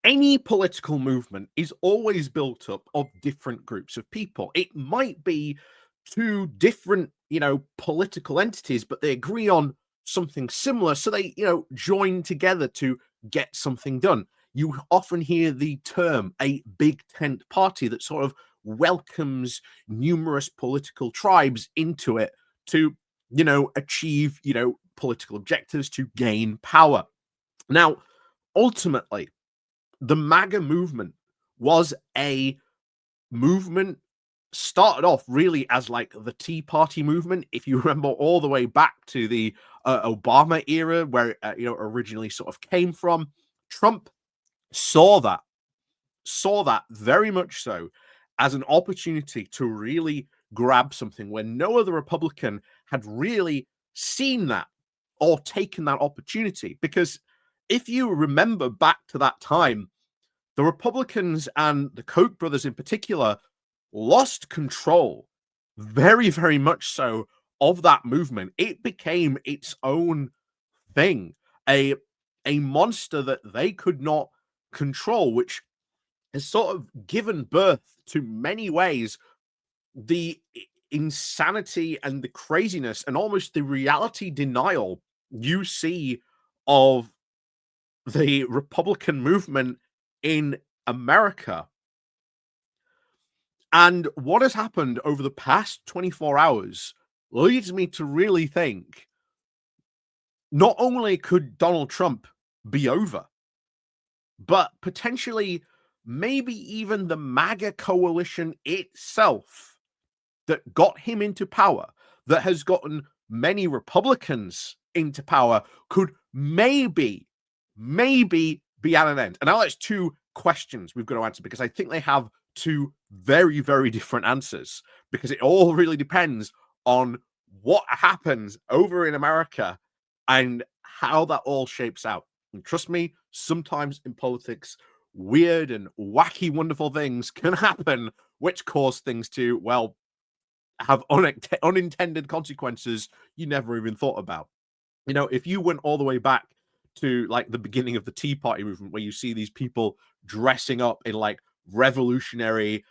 any political movement is always built up of different groups of people. It might be two different, political entities, but they agree on something similar. So they, join together to get something done. You often hear the term a big tent party that sort of welcomes numerous political tribes into it to, achieve, political objectives to gain power. Now, ultimately, the MAGA movement was a movement started off really as like the Tea Party movement. If you remember all the way back to the Obama era, where it originally sort of came from, Trump saw that very much so as an opportunity to really grab something where no other Republican had really seen that or taken that opportunity. Because if you remember back to that time, the Republicans and the Koch brothers in particular lost control very, very much so of that movement. It became its own thing, a monster that they could not control, which has sort of given birth to many ways the insanity and the craziness and almost the reality denial you see of the Republican movement in America. And what has happened over the past 24 hours leads me to really think not only could Donald Trump be over, but potentially maybe even the MAGA coalition itself that got him into power, that has gotten many Republicans into power, could maybe be at an end. And now that's two questions we've got to answer, because I think they have two very, very different answers, because it all really depends on what happens over in America and how that all shapes out. And trust me, sometimes in politics, weird and wacky, wonderful things can happen, which cause things to, well, have unintended consequences you never even thought about. If you went all the way back to like the beginning of the Tea Party movement, where you see these people dressing up in like revolutionary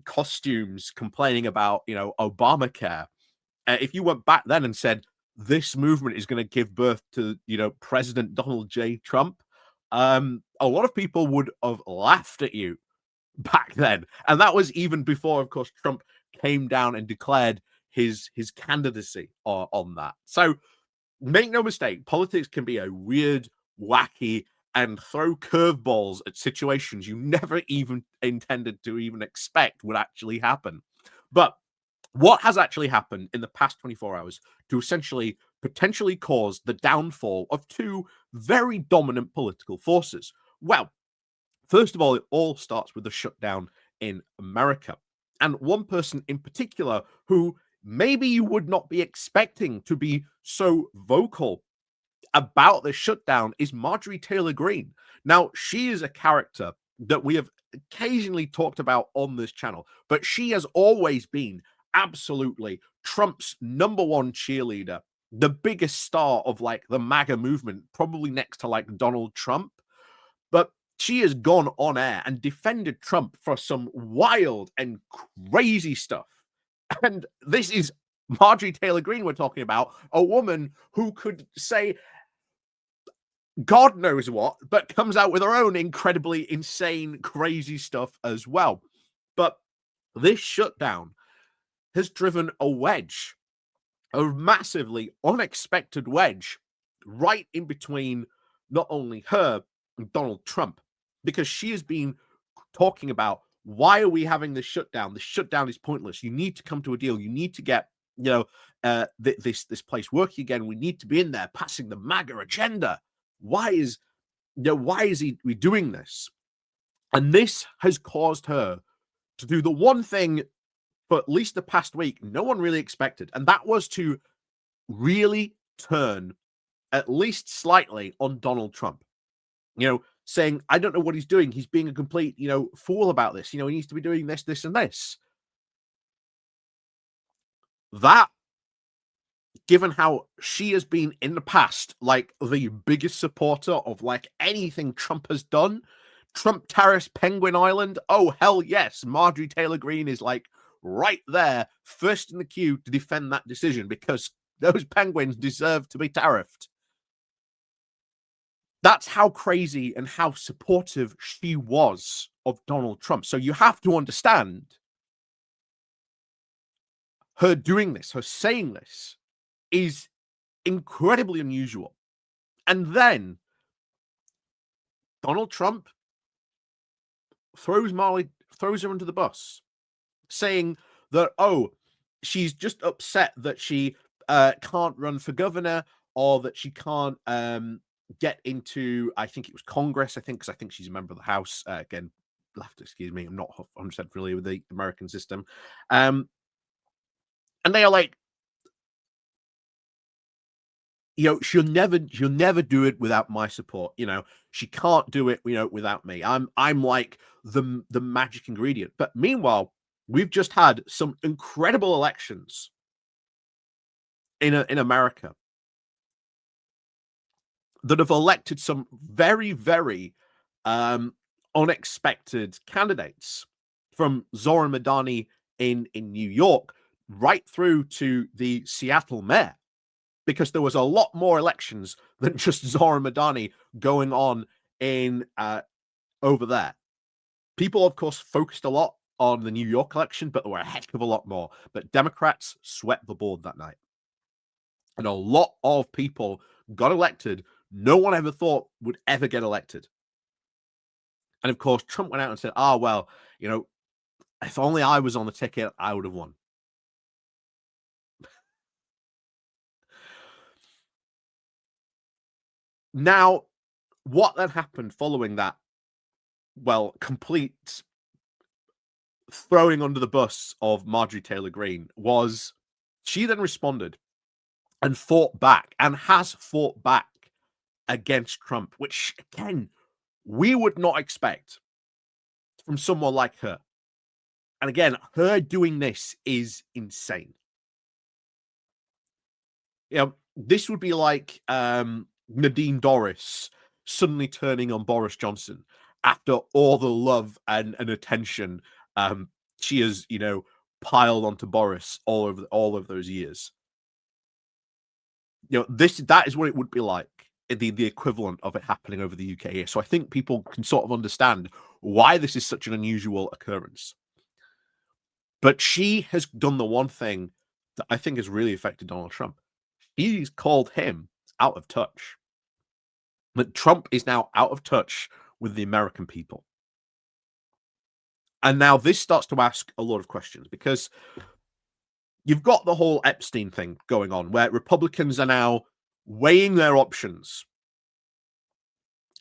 costumes, complaining about, Obamacare. If you went back then and said this movement is going to give birth to, President Donald J. Trump, a lot of people would have laughed at you back then. And that was even before, of course, Trump came down and declared his candidacy on that. So make no mistake, politics can be a weird, wacky, and throw curveballs at situations you never even intended to even expect would actually happen. But what has actually happened in the past 24 hours to essentially potentially cause the downfall of two very dominant political forces? Well, first of all, it all starts with the shutdown in America. And one person in particular who maybe you would not be expecting to be so vocal about the shutdown is Marjorie Taylor Greene. Now, she is a character that we have occasionally talked about on this channel, but she has always been absolutely Trump's number one cheerleader, the biggest star of like the MAGA movement, probably next to like Donald Trump. But she has gone on air and defended Trump for some wild and crazy stuff. And this is Marjorie Taylor Greene we're talking about, a woman who could say God knows what, but comes out with her own incredibly insane, crazy stuff as well. But this shutdown has driven a wedge, a massively unexpected wedge, right in between not only her and Donald Trump, because she has been talking about, why are we having this shutdown? The shutdown is pointless. You need to come to a deal. You need to get, this place working again. We need to be in there passing the MAGA agenda. Why is we doing this? And this has caused her to do the one thing for at least the past week no one really expected, and that was to really turn at least slightly on Donald Trump. Saying, I don't know what he's doing. He's being a complete, fool about this. He needs to be doing this, this, and this. That given how she has been in the past, like the biggest supporter of like anything Trump has done. Trump tariffs Penguin Island. Oh, hell yes. Marjorie Taylor Greene is like right there, first in the queue to defend that decision because those penguins deserve to be tariffed. That's how crazy and how supportive she was of Donald Trump. So you have to understand her doing this, her saying this is incredibly unusual. And then Donald Trump throws her under the bus, saying that, oh, she's just upset that she can't run for governor or that she can't get into, I think it was Congress, I think, because I think she's a member of the House. Again, you'll have to excuse me, I'm not 100% familiar with the American system. And they are like, she'll never do it without my support. She can't do it, without me. I'm like the magic ingredient. But meanwhile, we've just had some incredible elections in America that have elected some very, very unexpected candidates, from Zoran Madani in New York right through to the Seattle mayor, because there was a lot more elections than just Zoran Madani going on in over there. People, of course, focused a lot on the New York election, but there were a heck of a lot more. But Democrats swept the board that night. And a lot of people got elected no one ever thought would ever get elected. And of course, Trump went out and said, well, if only I was on the ticket, I would have won. Now, what then happened following that, well, complete throwing under the bus of Marjorie Taylor Greene, was she then responded and fought back, and has fought back against Trump, which again, we would not expect from someone like her. And again, her doing this is insane. This would be like Nadine Dorris suddenly turning on Boris Johnson after all the love and attention she has, piled onto Boris all of those years. That is what it would be like, the equivalent of it happening over the UK here. So I think people can sort of understand why this is such an unusual occurrence. But she has done the one thing that I think has really affected Donald Trump. He's called him out of touch. That Trump is now out of touch with the American people. And now this starts to ask a lot of questions, because you've got the whole Epstein thing going on, where Republicans are now weighing their options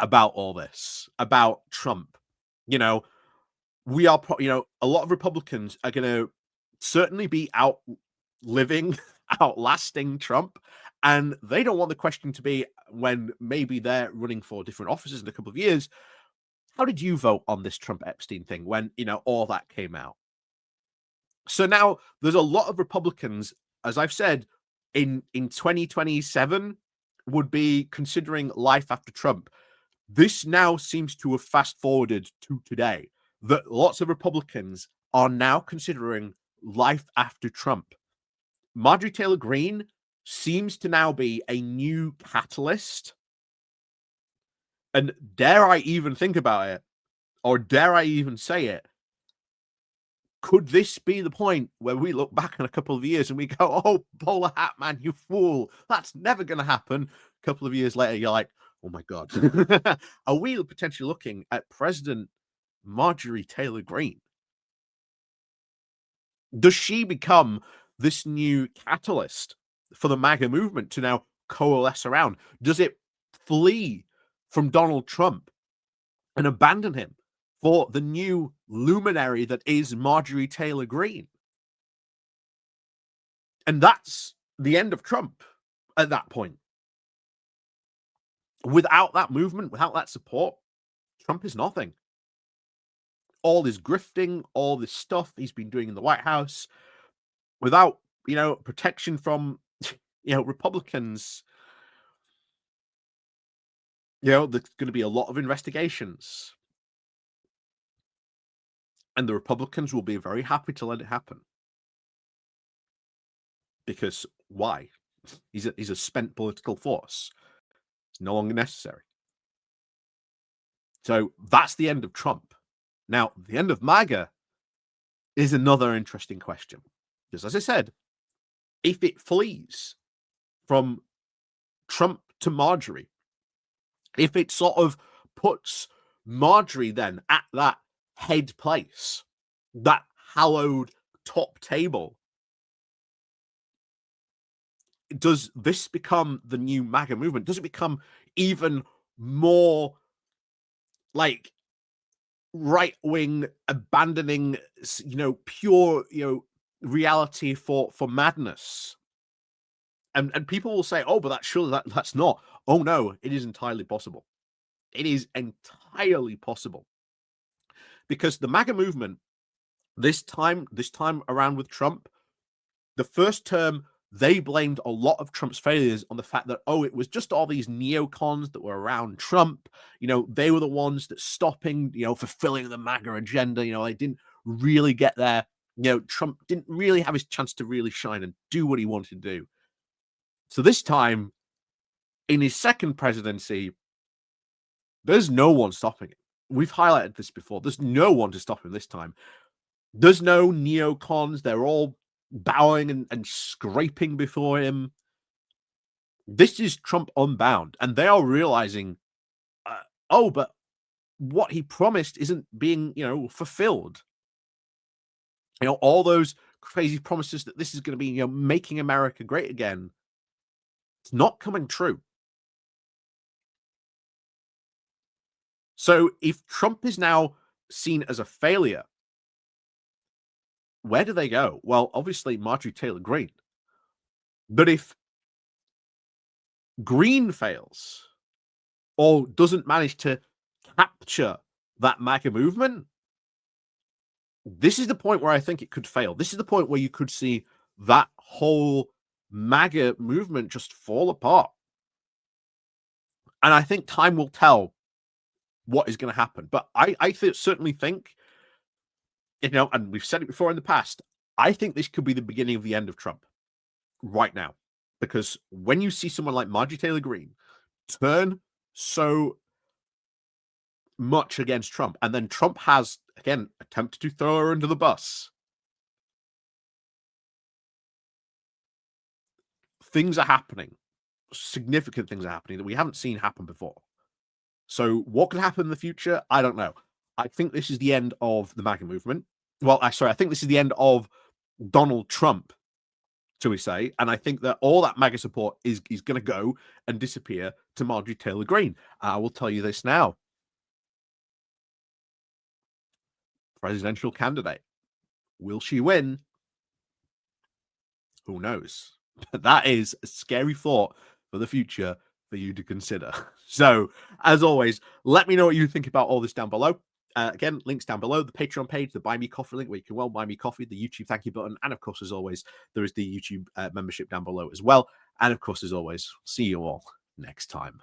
about all this, about Trump. We are, a lot of Republicans are going to certainly be outlasting Trump. And they don't want the question to be, when maybe they're running for different offices in a couple of years, how did you vote on this Trump Epstein thing when, all that came out? So now there's a lot of Republicans, as I've said, in 2027 would be considering life after Trump. This now seems to have fast forwarded to today, that lots of Republicans are now considering life after Trump. Marjorie Taylor Greene seems to now be a new catalyst. And dare I even think about it, or dare I even say it, could this be the point where we look back in a couple of years and we go, oh, bowler hat man, you fool, that's never going to happen. A couple of years later, you're like, oh my God. Are we potentially looking at President Marjorie Taylor Greene? Does she become this new catalyst for the MAGA movement to now coalesce around? Does it flee from Donald Trump and abandon him for the new luminary that is Marjorie Taylor Greene? And that's the end of Trump at that point. Without that movement, without that support, Trump is nothing. All this grifting, all this stuff he's been doing in the White House, without, protection from, Republicans, there's going to be a lot of investigations, and the Republicans will be very happy to let it happen. Because why? He's a spent political force. It's no longer necessary. So that's the end of Trump. Now, the end of MAGA is another interesting question. Because as I said, if it flees from Trump to Marjorie, if it sort of puts Marjorie then at that head place, that hallowed top table, does this become the new MAGA movement? Does it become even more like right wing, abandoning, pure, reality for madness? And people will say, oh, but that's not. Oh no, it is entirely possible. It is entirely possible, because the MAGA movement this time around with Trump, the first term, they blamed a lot of Trump's failures on the fact that, oh, it was just all these neocons that were around Trump. They were the ones that stopping, fulfilling the MAGA agenda. They didn't really get there. Trump didn't really have his chance to really shine and do what he wanted to do. So this time, in his second presidency, there's no one stopping it. We've highlighted this before. There's no one to stop him this time. There's no neocons. They're all bowing and scraping before him. This is Trump unbound, and they are realizing, oh, but what he promised isn't being, fulfilled. All those crazy promises that this is going to be, making America great again. It's not coming true. So if Trump is now seen as a failure, where do they go? Well, obviously Marjorie Taylor Greene. But if Greene fails or doesn't manage to capture that MAGA movement, this is the point where I think it could fail. This is the point where you could see that whole MAGA movement just fall apart. And I think time will tell what is going to happen. But I certainly think, and we've said it before in the past, I think this could be the beginning of the end of Trump right now. Because when you see someone like Marjorie Taylor Greene turn so much against Trump, and then Trump has, again, attempted to throw her under the bus, things are happening. Significant things are happening that we haven't seen happen before. So what could happen in the future? I don't know. I think this is the end of the MAGA movement. Well, I think this is the end of Donald Trump, shall we say. And I think that all that MAGA support is going to go and disappear to Marjorie Taylor Greene. I will tell you this now. Presidential candidate. Will she win? Who knows? That is a scary thought for the future for you to consider. So, as always, let me know what you think about all this down below. Again, links down below, the Patreon page, the Buy Me Coffee link, where you can buy me coffee, the YouTube thank you button, and of course, as always, there is the YouTube membership down below as well. And of course, as always, see you all next time.